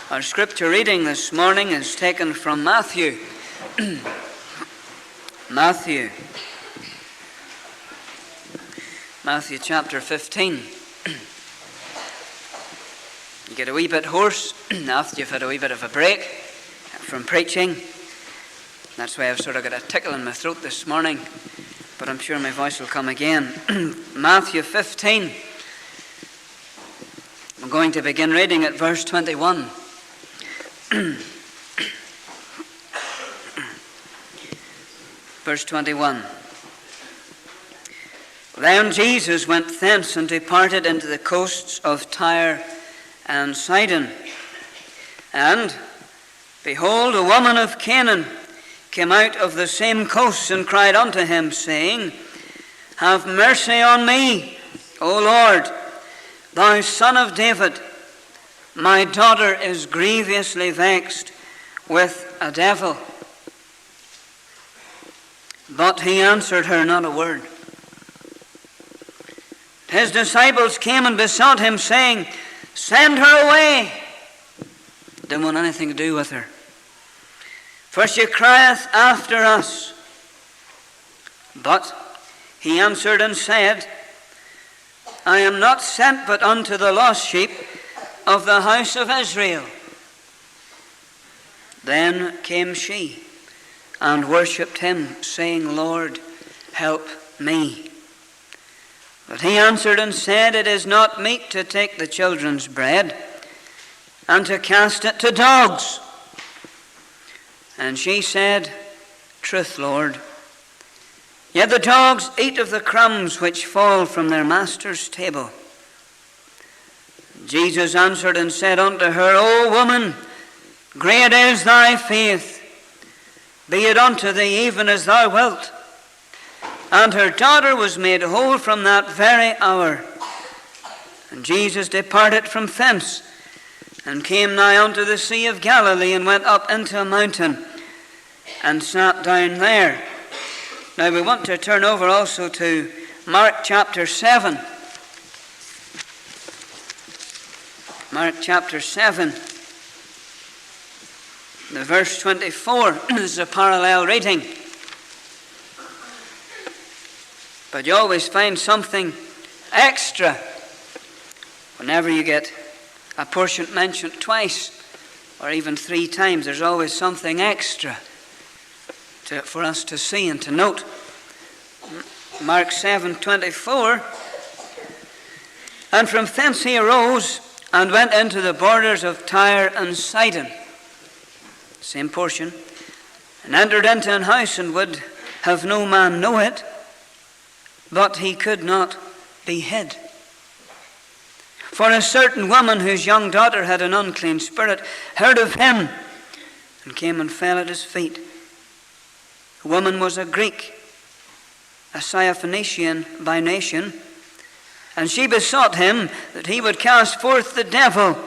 Our scripture reading this morning is taken from Matthew. Matthew chapter 15. You get a wee bit hoarse after you've had a wee bit of a break from preaching. That's why I've sort of got a tickle in my throat this morning, but I'm sure my voice will come again. Matthew 15. I'm going to begin reading at verse 21. Verse 21. Then Jesus went thence and departed into the coasts of Tyre and Sidon. And, behold, a woman of Canaan came out of the same coasts and cried unto him, saying, Have mercy on me, O Lord, thou son of David. My daughter is grievously vexed with a devil. But he answered her not a word. His disciples came and besought him, saying, Send her away. Didn't want anything to do with her. For she crieth after us. But he answered and said, I am not sent but unto the lost sheep of the house of Israel. Then came she and worshipped him, saying, Lord, help me. But he answered and said, It is not meet to take the children's bread and to cast it to dogs. And she said, Truth, Lord. Yet the dogs eat of the crumbs which fall from their master's table. Jesus answered and said unto her, O woman, great is thy faith. Be it unto thee even as thou wilt. And her daughter was made whole from that very hour. And Jesus departed from thence, and came nigh unto the Sea of Galilee, and went up into a mountain, and sat down there. Now we want to turn over also to Mark chapter 7. Mark chapter 7. The verse 24 is a parallel reading. But you always find something extra whenever you get a portion mentioned twice or even three times. There's always something extra for us to see and to note. Mark 7:24. And from thence he arose and went into the borders of Tyre and Sidon. Same portion. And entered into an house, and would have no man know it, but he could not be hid. For a certain woman whose young daughter had an unclean spirit heard of him, and came and fell at his feet. The woman was a Greek, a Syrophoenician by nation, and she besought him that he would cast forth the devil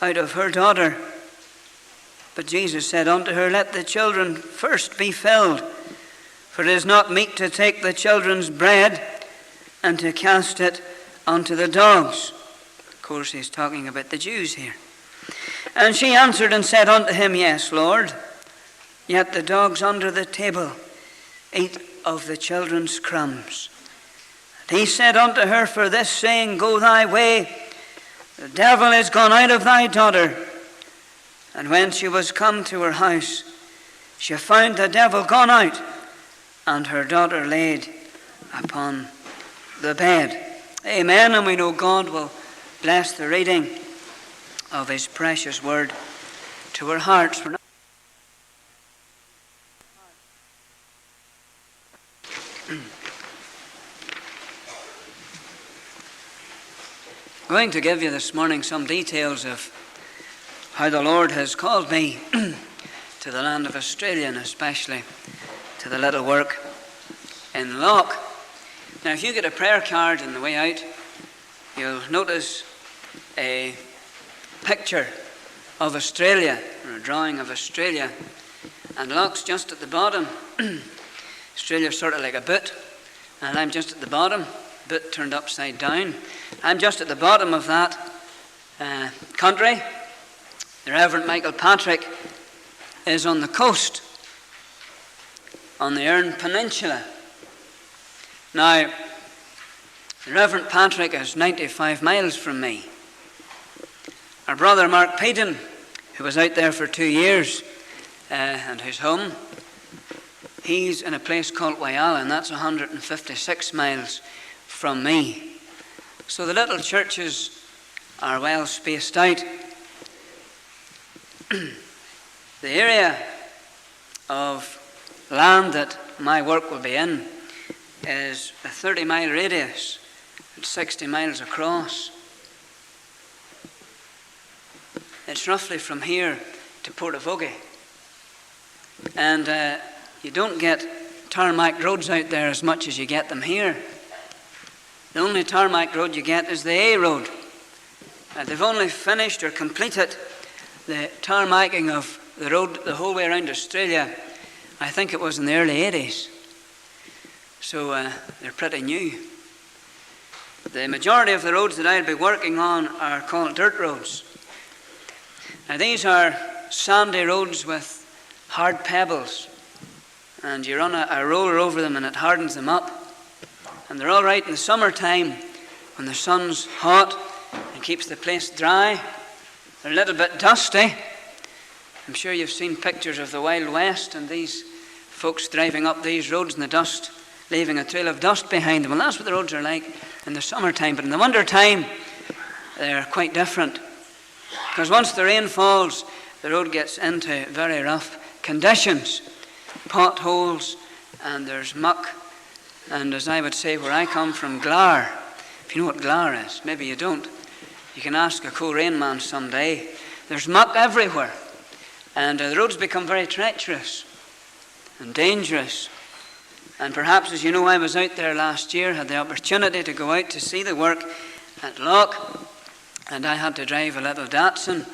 out of her daughter. But Jesus said unto her, Let the children first be filled, for it is not meet to take the children's bread and to cast it unto the dogs. Of course, he's talking about the Jews here. And she answered and said unto him, Yes, Lord, yet the dogs under the table eat of the children's crumbs. And he said unto her, For this saying, Go thy way, the devil is gone out of thy daughter. And when she was come to her house, she found the devil gone out, and her daughter laid upon the bed. Amen. And we know God will bless the reading of his precious word to our hearts. We're going to give you this morning some details of how the Lord has called me to the land of Australia, and especially to the little work in Loch. Now, if you get a prayer card on the way out, you'll notice a picture of Australia, or a drawing of Australia, and Loch's just at the bottom. Australia's sort of like a boot, and I'm just at the bottom, boot turned upside down. I'm just at the bottom of that country, The Reverend Michael Patrick is on the coast, on the Erne Peninsula. Now, the Reverend Patrick is 95 miles from me. Our brother Mark Peden, who was out there for 2 years, and who's home, he's in a place called Whyalla, and that's 156 miles from me. So the little churches are well spaced out. The area of land that my work will be in is a 30-mile radius. It's 60 miles across. It's roughly from here to Portavogie. And you don't get tarmac roads out there as much as you get them here. The only tarmac road you get is the A road. They've only finished or completed the tarmacking of the road the whole way around Australia. I think it was in the early 80s. So they're pretty new. The majority of the roads that I'll be working on are called dirt roads. Now these are sandy roads with hard pebbles, and you run a roller over them and it hardens them up. And they're all right in the summertime when the sun's hot and keeps the place dry. They're a little bit dusty. I'm sure you've seen pictures of the Wild West and these folks driving up these roads in the dust, leaving a trail of dust behind them. Well, that's what the roads are like in the summertime. But in the wintertime, they're quite different. Because once the rain falls, the road gets into very rough conditions. Potholes, and there's muck. And as I would say, where I come from, Glar. If you know what Glar is, maybe you don't. You can ask a Coleraine man someday. There's muck everywhere. And the roads become very treacherous and dangerous. And perhaps, as you know, I was out there last year, had the opportunity to go out to see the work at Loch, and I had to drive a little Datsun,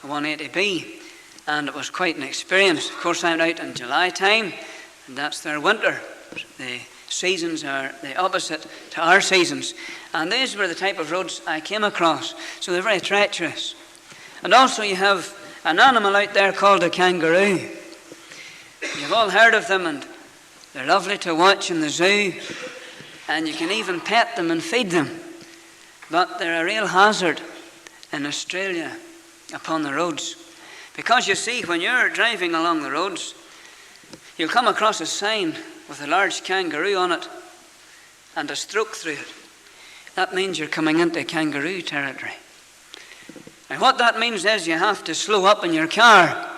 a 180B, and it was quite an experience. Of course, I'm out in July time, and that's their winter. The seasons are the opposite to our seasons. And these were the type of roads I came across, so they're very treacherous. And also you have an animal out there called a kangaroo. You've all heard of them, and they're lovely to watch in the zoo, and you can even pet them and feed them. But they're a real hazard in Australia upon the roads. Because you see, when you're driving along the roads, you'll come across a sign with a large kangaroo on it and a stroke through it. That means you're coming into kangaroo territory. And what that means is you have to slow up in your car.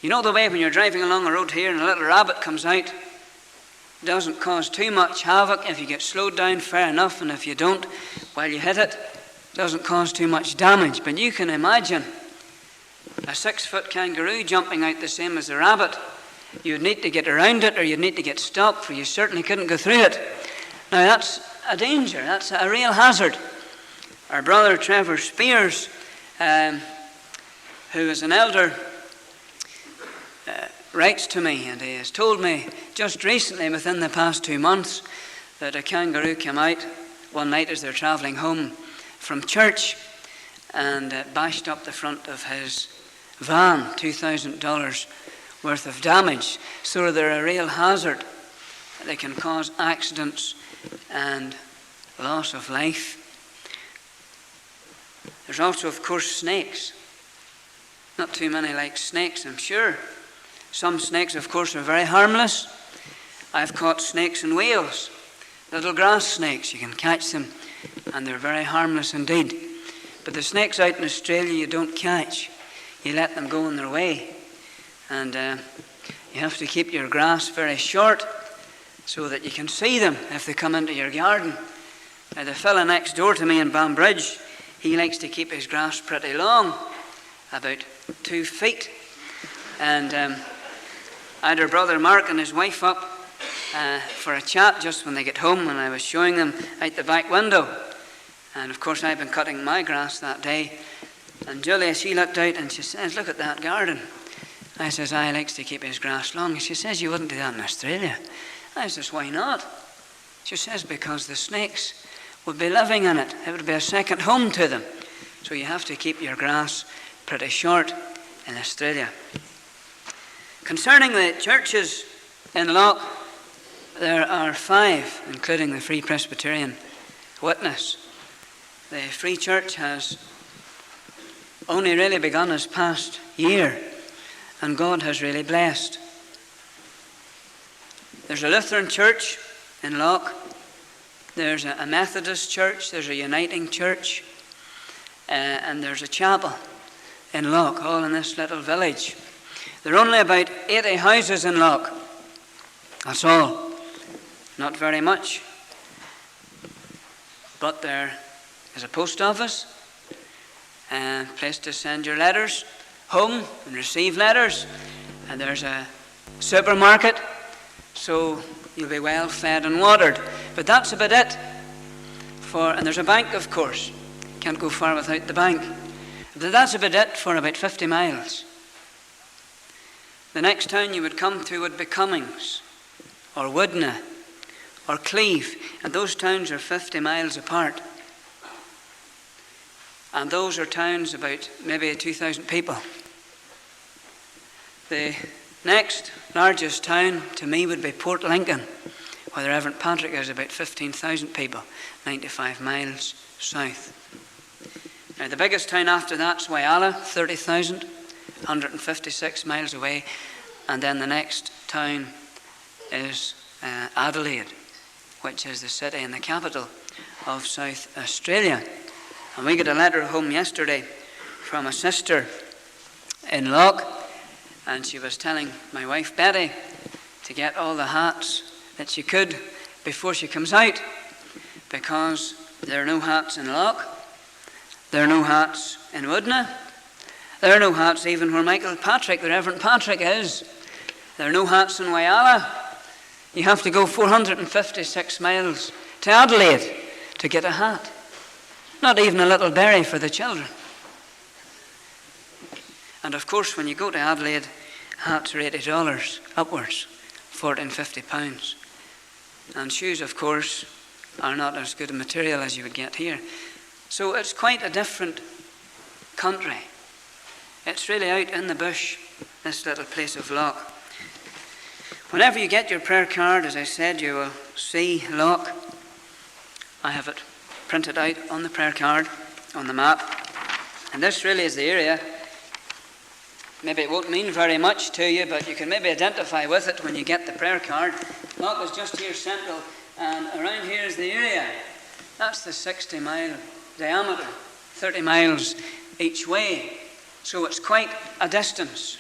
You know the way when you're driving along the road here and a little rabbit comes out, it doesn't cause too much havoc if you get slowed down fair enough, and if you don't, while you hit it, it doesn't cause too much damage. But you can imagine a 6-foot kangaroo jumping out the same as a rabbit. You'd need to get around it, or you'd need to get stopped, for you certainly couldn't go through it. Now that's a danger, that's a real hazard. Our brother Trevor Spears, who is an elder, writes to me, and he has told me just recently, within the past 2 months, that a kangaroo came out one night as they're travelling home from church and bashed up the front of his van, $2,000 worth of damage. So they're a real hazard. They can cause accidents and loss of life. There's also, of course, snakes. Not too many like snakes, I'm sure. Some snakes, of course, are very harmless. I've caught snakes in Wales, little grass snakes. You can catch them, and they're very harmless indeed. But the snakes out in Australia you don't catch. You let them go on their way. And you have to keep your grass very short so that you can see them if they come into your garden. Now, the fella next door to me in Banbridge, he likes to keep his grass pretty long, about 2 feet. And I had her brother Mark and his wife up for a chat just when they get home, and I was showing them out the back window. And of course I've been cutting my grass that day. And Julia, she looked out and she says, "Look at that garden." I says, "I likes to keep his grass long." She says, "You wouldn't do that in Australia." I says, "Why not?" She says, "Because the snakes would be living in it. It would be a second home to them. So you have to keep your grass pretty short in Australia. Concerning the churches in Loch, there are 5, including the Free Presbyterian Witness. The Free Church has only really begun this past year, and God has really blessed. There's a Lutheran church in Loch, there's a Methodist church, there's a Uniting church, and there's a chapel in Loch, all in this little village. There are only about 80 houses in Loch. That's all. Not very much. But there is a post office, a place to send your letters home and receive letters, and there's a supermarket, so you'll be well fed and watered. But that's about it. And there's a bank, of course. Can't go far without the bank. But that's about it for about 50 miles. The next town you would come to would be Cummings, or Woodna, or Cleve, and those towns are 50 miles apart. And those are towns about maybe 2,000 people. The next largest town to me would be Port Lincoln, where the Reverend Patrick is, about 15,000 people, 95 miles south. Now the biggest town after that's Whyalla, 30,000, 156 miles away, and then the next town is Adelaide, which is the city and the capital of South Australia. And we got a letter home yesterday from a sister in Loch, and she was telling my wife Betty to get all the hats that she could before she comes out, because there are no hats in Loch, there are no hats in Woodna, there are no hats even where Michael Patrick, the Reverend Patrick, is. There are no hats in Whyalla. You have to go 456 miles to Adelaide to get a hat. Not even a little berry for the children. And of course, when you go to Adelaide, hats are $80 upwards, £40 and £50. And shoes, of course, are not as good a material as you would get here. So it's quite a different country. It's really out in the bush, this little place of Loch. Whenever you get your prayer card, as I said, you will see Loch. I have it printed out on the prayer card, on the map. And this really is the area. Maybe it won't mean very much to you, but you can maybe identify with it when you get the prayer card. Loch is just here central, and around here is the area. That's the 60-mile diameter, 30 miles each way. So it's quite a distance.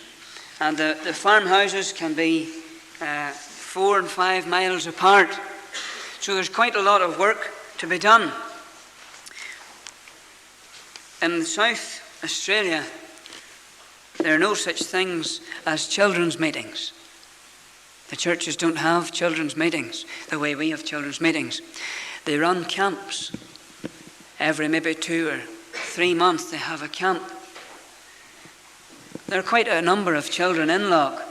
And the farmhouses can be 4 and 5 miles apart. So there's quite a lot of work to be done. In South Australia, there are no such things as children's meetings. The churches don't have children's meetings the way we have children's meetings. They run camps. Every maybe 2 or 3 months they have a camp. There are quite a number of children in Loch.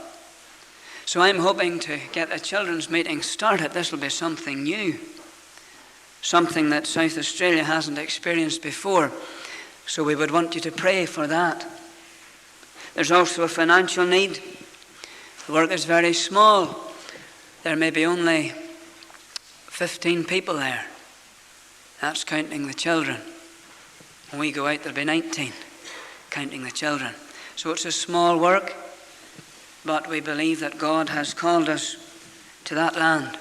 So I'm hoping to get a children's meeting started. This will be something new, something that South Australia hasn't experienced before. So we would want you to pray for that. There's also a financial need. The work is very small. There may be only 15 people there. That's counting the children. When we go out, there'll be 19, counting the children. So it's a small work, but we believe that God has called us to that land.